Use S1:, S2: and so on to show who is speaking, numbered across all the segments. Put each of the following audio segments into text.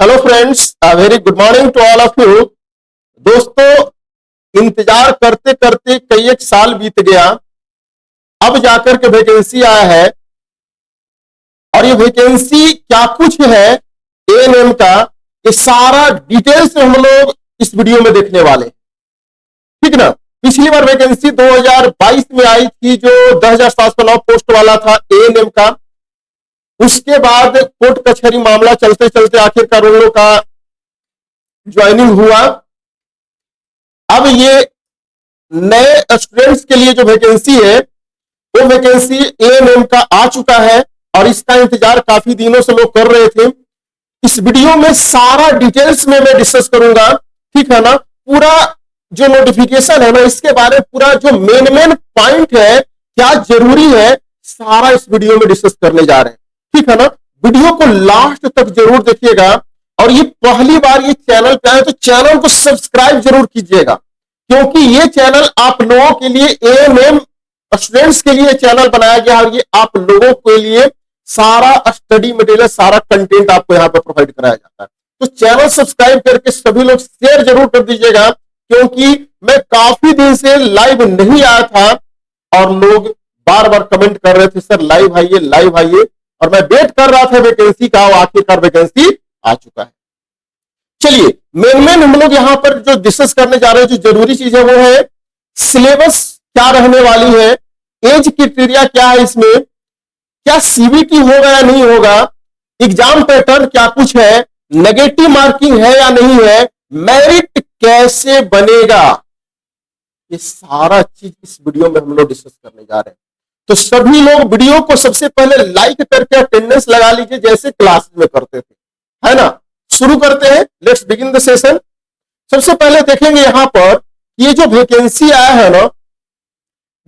S1: Hello friends, very good morning to all of you. दोस्तों, इंतजार करते करते कई एक साल बीत गया, अब जाकर के वैकेंसी आया है। और ये वैकेंसी क्या कुछ है एएनएम का, ये सारा डिटेल्स हम लोग इस वीडियो में देखने वाले हैं, ठीक ना। पिछली बार वैकेंसी 2022 में आई थी जो 10,709 पोस्ट वाला था एएनएम का। उसके बाद कोर्ट कचहरी मामला चलते चलते आखिरकार उन लोगों का ज्वाइनिंग हुआ। अब ये नए स्टूडेंट्स के लिए जो वैकेंसी है वो वैकेंसी एएनएम का आ चुका है और इसका इंतजार काफी दिनों से लोग कर रहे थे। इस वीडियो में सारा डिटेल्स में मैं डिस्कस करूंगा, ठीक है ना। पूरा जो नोटिफिकेशन है ना, इसके बारे में पूरा जो मेन पॉइंट है, क्या जरूरी है, सारा इस वीडियो में डिस्कस करने जा रहे हैं, ठीक है ना। वीडियो को लास्ट तक जरूर देखिएगा और ये पहली बार ये चैनल पे आए तो चैनल को सब्सक्राइब जरूर कीजिएगा, क्योंकि ये चैनल आप लोगों के लिए एएनएम स्टूडेंट्स के लिए चैनल बनाया गया और ये आप लोगों के लिए सारा स्टडी मटेरियल, सारा कंटेंट आपको यहाँ पर प्रोवाइड कराया जाता है। तो चैनल सब्सक्राइब करके सभी लोग शेयर जरूर कर दीजिएगा, क्योंकि मैं काफी दिन से लाइव नहीं आया था और लोग बार बार कमेंट कर रहे थे सर लाइव आइए, लाइव आइए, और मैं वेट कर रहा था वैकेंसी का, आखिरकार वैकेंसी आ चुका है। चलिए मेन हम लोग यहां पर जो डिस्कस करने जा रहे हैं, जो जरूरी चीज है वो है सिलेबस क्या रहने वाली है, एज क्राइटेरिया क्या है, इसमें क्या सीबीटी होगा या नहीं होगा, एग्जाम पैटर्न क्या कुछ है, नेगेटिव मार्किंग है या नहीं है, मेरिट कैसे बनेगा, ये सारा चीज इस वीडियो में हम लोग डिस्कस करने जा रहे हैं। तो सभी लोग वीडियो को सबसे पहले लाइक करके अटेंडेंस लगा लीजिए जैसे क्लास में करते थे, है ना। शुरू करते हैं, लेट्स बिगिन द सेशन। सबसे पहले देखेंगे यहां पर ये जो वैकेंसी आया है ना,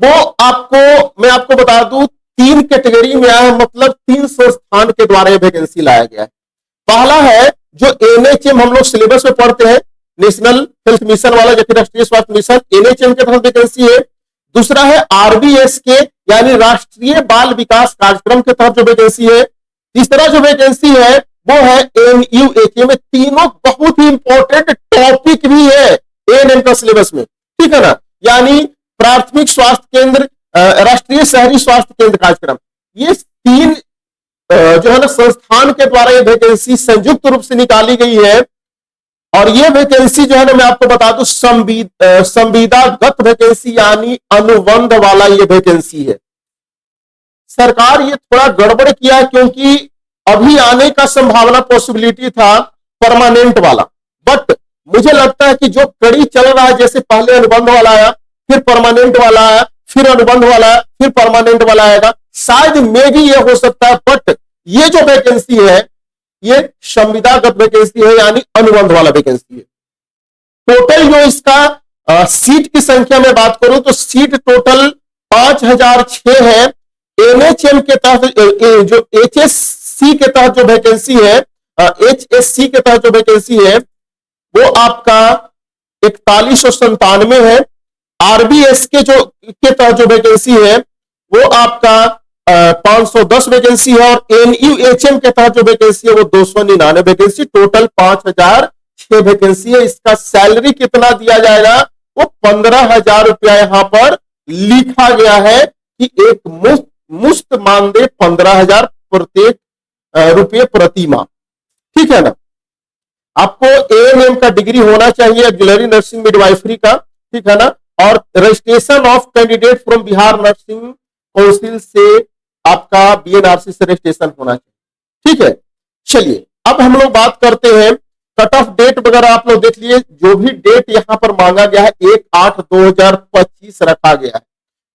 S1: वो मैं आपको बता दूं 3 कैटेगरी में आया है, मतलब 3 संस्थान के द्वारा ये वैकेंसी लाया गया है। पहला है जो एनएचएम हम लोग सिलेबस में पढ़ते हैं, नेशनल हेल्थ मिशन वाला, जो राष्ट्रीय स्वास्थ्य मिशन, एनएचएम के तहत वैकेंसी है। दूसरा है आरबीएस के यानी राष्ट्रीय बाल विकास कार्यक्रम के तहत जो वैकेंसी है। तीसरा जो वैकेंसी है वो है एनयूएचए में। तीनों बहुत ही इंपॉर्टेंट टॉपिक भी है एएनएम का सिलेबस में, ठीक है ना। यानी प्राथमिक स्वास्थ्य केंद्र, राष्ट्रीय शहरी स्वास्थ्य केंद्र कार्यक्रम, ये 3 जो है ना संस्थान के द्वारा ये वैकेंसी संयुक्त रूप से निकाली गई है। और ये वैकेंसी जो है ना, मैं आपको बता दूं संविदागत वैकेंसी यानी अनुबंध वाला ये वैकेंसी है। सरकार ये थोड़ा गड़बड़ किया है, क्योंकि अभी आने का संभावना पॉसिबिलिटी था परमानेंट वाला, बट मुझे लगता है कि जो कड़ी चल रहा है, जैसे पहले अनुबंध वाला आया, फिर परमानेंट वाला आया, फिर अनुबंध वाला आया, फिर परमानेंट वाला आएगा, शायद मे भी ये हो सकता है। बट ये जो वैकेंसी है ये संविदागत वैकेंसी है यानी अनुबंध वाला वैकेंसी है। टोटल जो इसका सीट की संख्या में बात करूं तो सीट टोटल 5006 है। एनएचएम के तहत जो एचएससी के तहत जो वैकेंसी है, एचएससी के तहत जो वैकेंसी है वो आपका 4197 है। आरबीएस के तहत जो वैकेंसी है वो आपका 510 वैकेंसी है। और एनयूएचएम के तहत जो वैकेंसी है वो 299 वैकेंसी, टोटल 5006 वैकेंसी है। इसका सैलरी कितना दिया जाएगा, वो 15,000 रुपया यहां पर लिखा गया है कि एक मुफ्त मानदेय 15,000 प्रत्येक रुपये प्रति माह, ठीक है ना। आपको एएनएम का डिग्री होना चाहिए, ऑक्सिलरी नर्सिंग मिडवाइफरी का, ठीक है ना। और registration of candidate from Bihar nursing council से आपका बीएनआरसी से रजिस्ट्रेशन होना चाहिए, ठीक है। चलिए अब हम लोग बात करते हैं कट ऑफ डेट वगैरह, आप लोग देख लिए। जो भी डेट यहां पर मांगा गया है 1/8/2025 रखा गया है,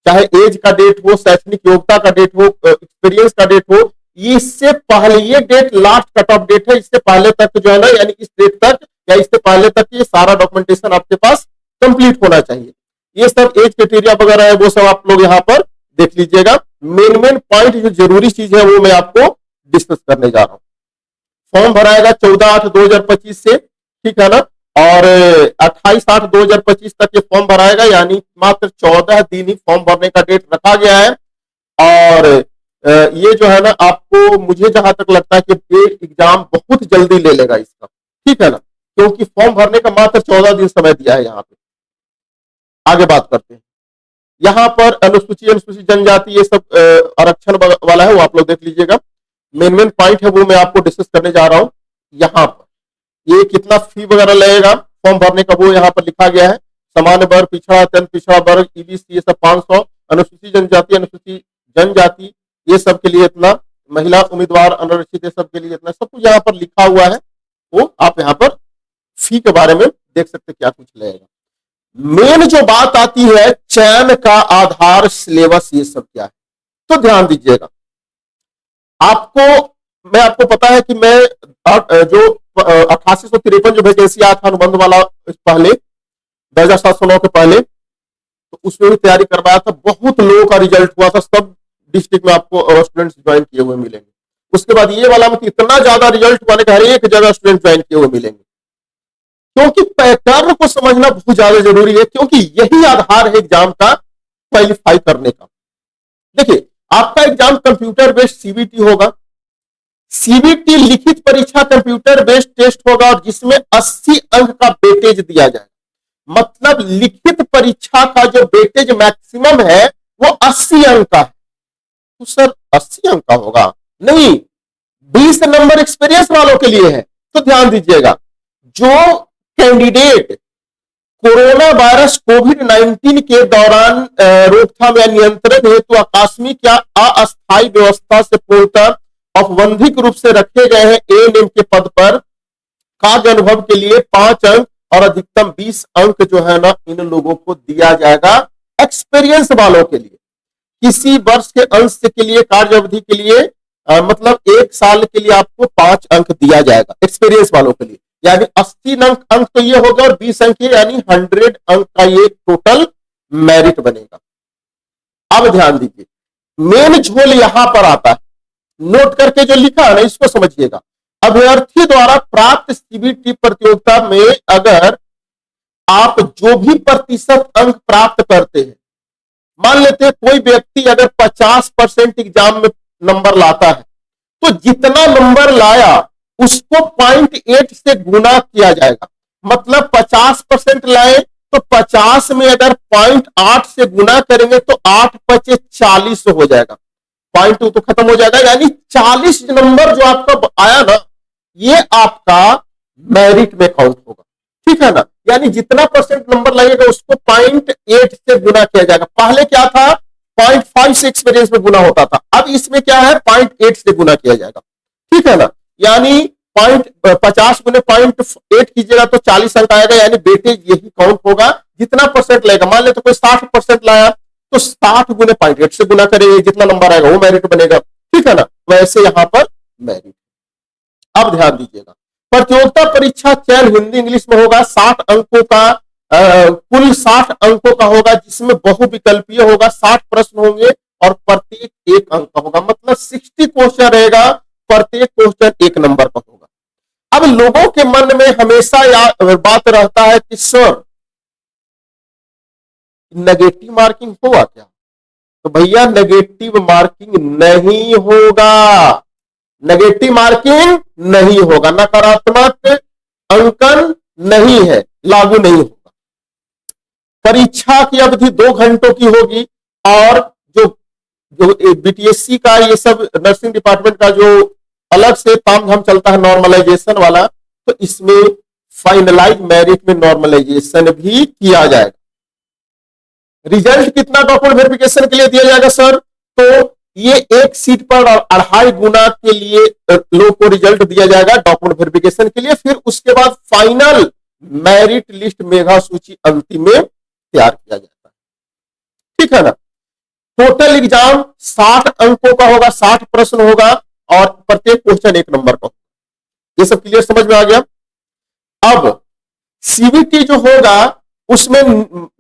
S1: चाहे एज का डेट हो, शैक्षणिक योग्यता का डेट हो, एक्सपीरियंस का डेट हो, इससे पहले ये date last cut off date है। इससे पहले तक जो है ना, यानी इस डेट तक या इससे पहले तक ये सारा डॉक्यूमेंटेशन आपके पास कंप्लीट होना चाहिए। ये सब एज क्राइटेरिया वगैरह है वो सब आप लोग यहाँ पर देख लीजिएगा। मेन पॉइंट जो जरूरी चीज है वो मैं आपको डिस्कस करने जा रहा हूं। फॉर्म भराएगा 14/8/2025 से, ठीक है ना। और 28/8/2025 तक ये फॉर्म भराएगा, यानी मात्र 14 दिन ही फॉर्म भरने का डेट रखा गया है। और ये जो है ना आपको, मुझे जहां तक लगता है कि ये एग्जाम बहुत जल्दी ले लेगा इसका, ठीक है ना, क्योंकि फॉर्म भरने का मात्र 14 दिन समय दिया है यहाँ पे। आगे बात करते हैं। यहाँ पर अनुसूचित अनुसूचित जनजाति ये सब आरक्षण वाला है, वो आप लोग देख लीजिएगा। मेन मेन पॉइंट है वो मैं आपको डिस्कस करने जा रहा हूं। यहाँ पर ये कितना फी वगैरह लगेगा फॉर्म भरने का, वो यहाँ पर लिखा गया है। सामान्य वर्ग, पिछड़ा, अत्यंत पिछड़ा वर्ग, ईबीसी, ये सब 500, अनुसूचित जनजाति, अनुसूचित जनजाति ये सब के लिए इतना, महिला उम्मीदवार, अनारक्षित ये सब के लिए इतना, सब कुछ यहाँ पर लिखा हुआ है। वो आप यहाँ पर फी के बारे में देख सकते क्या कुछ लगेगा। मेन जो बात आती है चयन का आधार, सिलेबस, ये सब क्या है, तो ध्यान दीजिएगा। मैं आपको पता है कि मैं जो 8853 जो वैकेंसी आया था अनुबंध वाला पहले 2709 के पहले, तो उसमें भी तैयारी करवाया था। बहुत लोगों का रिजल्ट हुआ था, सब डिस्ट्रिक्ट में आपको स्टूडेंट्स ज्वाइन किए हुए मिलेंगे। उसके बाद ये वाला में इतना ज्यादा रिजल्ट हुआ कि हर एक जगह स्टूडेंट ज्वाइन किए हुए मिलेंगे, क्योंकि पैटर्न को समझना बहुत ज्यादा जरूरी है, क्योंकि यही आधार है एग्जाम का क्वालिफाई करने का। देखिए, आपका एग्जाम कंप्यूटर बेस्ड सीबीटी होगा। सीबीटी लिखित परीक्षा कंप्यूटर बेस्ड टेस्ट होगा, और जिसमें 80 अंक का वेटेज दिया जाएगा। मतलब लिखित परीक्षा का जो वेटेज मैक्सिमम है वो 80 अंक का है। तो सर 80 अंक का होगा? नहीं, 20 नंबर एक्सपीरियंस वालों के लिए है। तो ध्यान दीजिएगा, जो कैंडिडेट कोरोना वायरस कोविड-19 के दौरान रोकथाम या नियंत्रण हेतु आकस्मिक या अस्थायी व्यवस्था से पूर्णतः औपबंधिक रूप से रखे गए हैं एएनएम के पद पर, कार्य अनुभव के लिए 5 अंक और अधिकतम 20 अंक जो है ना इन लोगों को दिया जाएगा। एक्सपीरियंस वालों के लिए किसी वर्ष के अंश के लिए, कार्य अवधि के लिए, मतलब 1 साल के लिए आपको 5 अंक दिया जाएगा एक्सपीरियंस वालों के लिए। यानी 80 अंक तो ये होगा, और 20 अंक यानी 100 अंक का ये टोटल मेरिट बनेगा। अब ध्यान दीजिए, मेन झोल यहां पर आता है। नोट करके जो लिखा है ना इसको समझिएगा। अभ्यर्थी द्वारा प्राप्त सीबीटी प्रतियोगिता में अगर आप जो भी प्रतिशत अंक प्राप्त करते हैं, मान लेते हैं कोई व्यक्ति अगर 50% एग्जाम में नंबर लाता है, तो जितना नंबर लाया उसको 0.8 से गुना किया जाएगा। मतलब 50% लाए तो 50 में अगर 0.8 से गुना करेंगे तो 8 × 5 = 40 हो जाएगा। 0.2 तो खत्म हो जाएगा, यानी 40 नंबर जो आपका आया ना, ये आपका मेरिट में काउंट होगा, ठीक है ना। यानी जितना परसेंट नंबर लगेगा उसको 0.8 से गुना किया जाएगा। पहले क्या था, 0.5 से एक्सपीरियंस में गुना होता था, अब इसमें क्या है 0.8 से गुना किया जाएगा, ठीक है ना। यानी 50 गुने 0.8 कीजिएगा तो 40 अंक आएगा, यानी वेटेज यही काउंट होगा जितना परसेंट लगेगा। मान ले तो कोई 60% लाया तो 60 गुने 0.8 से गुना करेंगे, जितना नंबर आएगा वो मेरिट बनेगा, ठीक है ना। वैसे यहां पर मेरिट। अब ध्यान दीजिएगा, प्रतियोगिता परीक्षा चयन हिंदी इंग्लिश में होगा। 60 अंकों का कुल 60 अंकों का होगा, जिसमें बहुविकल्पीय होगा। 60 प्रश्न होंगे और प्रत्येक 1 अंक का होगा, मतलब 60 क्वेश्चन रहेगा, प्रत्येक क्वेश्चन 1 नंबर का होगा। अब लोगों के मन में हमेशा बात रहता है कि सर नेगेटिव मार्किंग होगा क्या? तो भैया नेगेटिव मार्किंग नहीं होगा, नेगेटिव मार्किंग नहीं होगा, नकारात्मक अंकन नहीं है, लागू नहीं होगा। परीक्षा की अवधि 2 घंटों की होगी, और जो बीटीएससी का ये सब नर्सिंग डिपार्टमेंट का जो अलग से तामझाम चलता है नॉर्मलाइजेशन वाला, तो इसमें फाइनलाइज मेरिट में नॉर्मलाइजेशन भी किया जाएगा। रिजल्ट कितना डॉक्यूमेंट वेरिफिकेशन के लिए दिया जाएगा सर? तो ये 1 सीट पर 2.5 गुना के लिए लोग को रिजल्ट दिया जाएगा डॉक्यूमेंट वेरिफिकेशन के लिए। फिर उसके बाद फाइनल मेरिट लिस्ट मेगा सूची अंतिम में तैयार किया जाता है, ठीक है ना। टोटल एग्जाम 60 अंकों का होगा, 60 प्रश्न होगा, और प्रत्येक क्वेश्चन 1 नंबर का होगा। ये सब क्लियर समझ में आ गया। अब सीबीटी जो होगा उसमें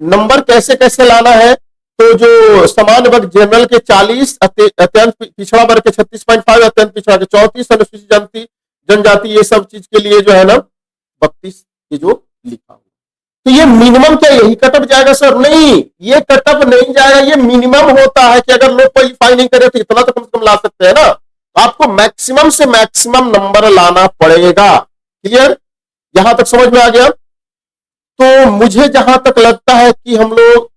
S1: नंबर कैसे कैसे लाना है, तो जो सामान्य वर्ग जनरल के 40, अत्यंत पिछड़ा वर्ग के 36.5, अत्यंत पिछड़ा के 34, अनुसूचित जनजाति ये सब चीज के लिए जो है ना 32, ये जो लिखा हुआ। तो ये मिनिमम क्या यही कटअप जाएगा सर? नहीं, ये कटअप नहीं जाएगा, ये मिनिमम होता है कि अगर लोग क्वालिफाई नहीं करे तो इतना तो कम से कम ला सकते हैं ना। तो आपको मैक्सिमम से मैक्सिमम नंबर लाना पड़ेगा। क्लियर? यहां तक समझ में आ गया? तो मुझे जहां तक लगता है कि हम लोग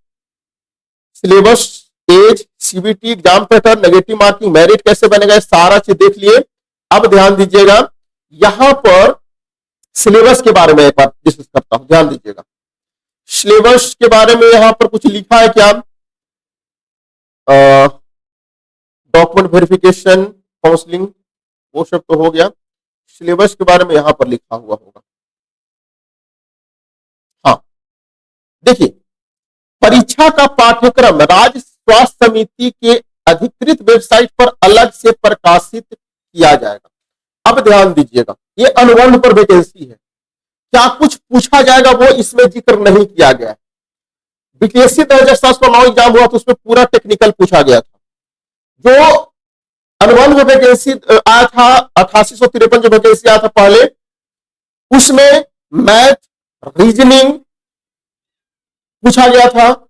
S1: syllabus, age, CBT, exam pattern, negative marking, merit कैसे बनेगा, सारा चीज देख लिए। अब ध्यान दीजिएगा, यहां पर सिलेबस के बारे में एक बार डिस्कस करता हूं, ध्यान दीजिएगा। सिलेबस के बारे में यहां पर कुछ लिखा है क्या? डॉक्यूमेंट वेरिफिकेशन, काउंसलिंग, वो सब तो हो गया। सिलेबस के बारे में यहां पर लिखा हुआ होगा। हाँ, देखिए, परीक्षा का पाठ्यक्रम राज्य स्वास्थ्य समिति के अधिकृत वेबसाइट पर अलग से प्रकाशित किया जाएगा। अब ध्यान दीजिएगा, ये अनुबंध पर वैकेंसी है। क्या कुछ पूछा जाएगा वो इसमें जिक्र नहीं किया गया है। बीपीएससी 2007-9 एग्जाम हुआ तो उसमें पूरा टेक्निकल पूछा गया था। जो अनुबंध में वैकेंसी आया था 8853 जो वैकेंसी आया था पहले, उसमें मैथ, रीजनिंग पूछा गया था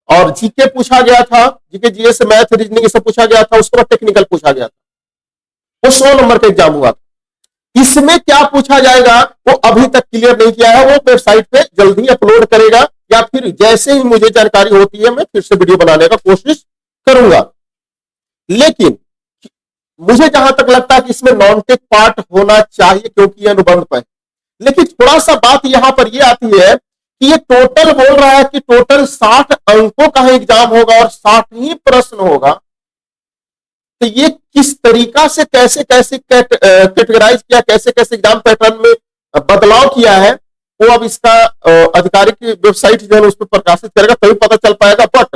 S1: और जीके पूछा गया था। जीके, जीएस, मैथ, रीजनिंग ये सब पूछा गया था। उसके बाद टेक्निकल पूछा गया था। वो 100 नंबर का एग्जाम हुआ था। इसमें क्या पूछा जाएगा वो अभी तक क्लियर नहीं किया है। वो वेबसाइट पे जल्दी अपलोड करेगा या फिर जैसे ही मुझे जानकारी होती है मैं फिर से वीडियो बनाने का कोशिश करूंगा। लेकिन मुझे जहां तक लगता है कि इसमें नॉन टेक पार्ट होना चाहिए क्योंकि ये अनुबंध पर। लेकिन थोड़ा सा बात यहां पर ये आती है कि ये टोटल बोल रहा है कि टोटल 60 अंकों का एग्जाम होगा और 60 ही प्रश्न होगा। तो ये किस तरीका से कैसे कैसे कैटेगराइज किया, कैसे कैसे एग्जाम पैटर्न में बदलाव किया है, वो अब इसका आधिकारिक वेबसाइट जो है उस पर प्रकाशित करेगा तभी पता चल पाएगा। बट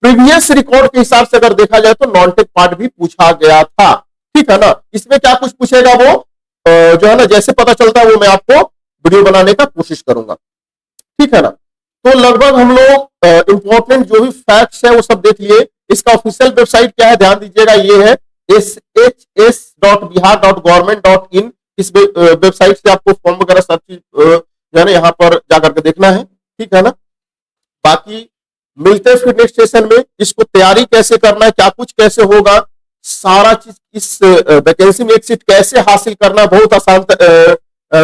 S1: प्रीवियस रिकॉर्ड के हिसाब से अगर देखा जाए तो नॉन टेक पार्ट भी पूछा गया था। ठीक है ना? इसमें क्या कुछ पूछेगा वो जो है ना, जैसे पता चलता है वो मैं आपको वीडियो बनाने का कोशिश करूंगा। ठीक है ना? तो लगभग हम लोग इंपॉर्टेंट जो भी फैक्ट्स है वो सब देख लिए। इसका ऑफिशियल वेबसाइट क्या है ध्यान दीजिएगा, ये है shs.bihar.government.in। इस वेबसाइट से आपको फॉर्म वगैरह सब चीज जो है ना यहाँ पर जाकर के देखना है। ठीक है ना? बाकी मिलते हैं फिर नेक्स्ट सेशन में। इसको तैयारी कैसे करना है, क्या कुछ कैसे होगा, सारा चीज इस वैकेंसी में एक सीट कैसे हासिल करना बहुत आसान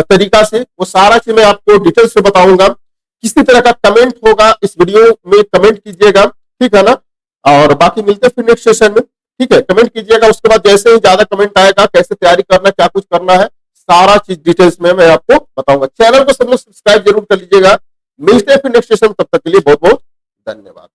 S1: तरीका से, वो सारा चीज मैं आपको डिटेल्स से बताऊंगा। किसी तरह का कमेंट होगा इस वीडियो में कमेंट कीजिएगा। ठीक है ना? और बाकी मिलते हैं फिर नेक्स्ट सेशन में। ठीक है, कमेंट कीजिएगा। उसके बाद जैसे ही ज्यादा कमेंट आएगा कैसे तैयारी करना, क्या कुछ करना है, सारा चीज डिटेल्स में मैं आपको बताऊंगा। चैनल को सब लोग सब्सक्राइब जरूर कर लीजिएगा। मिलते हैं फिर नेक्स्ट सेशन में, तब तक के लिए बहुत बहुत धन्यवाद।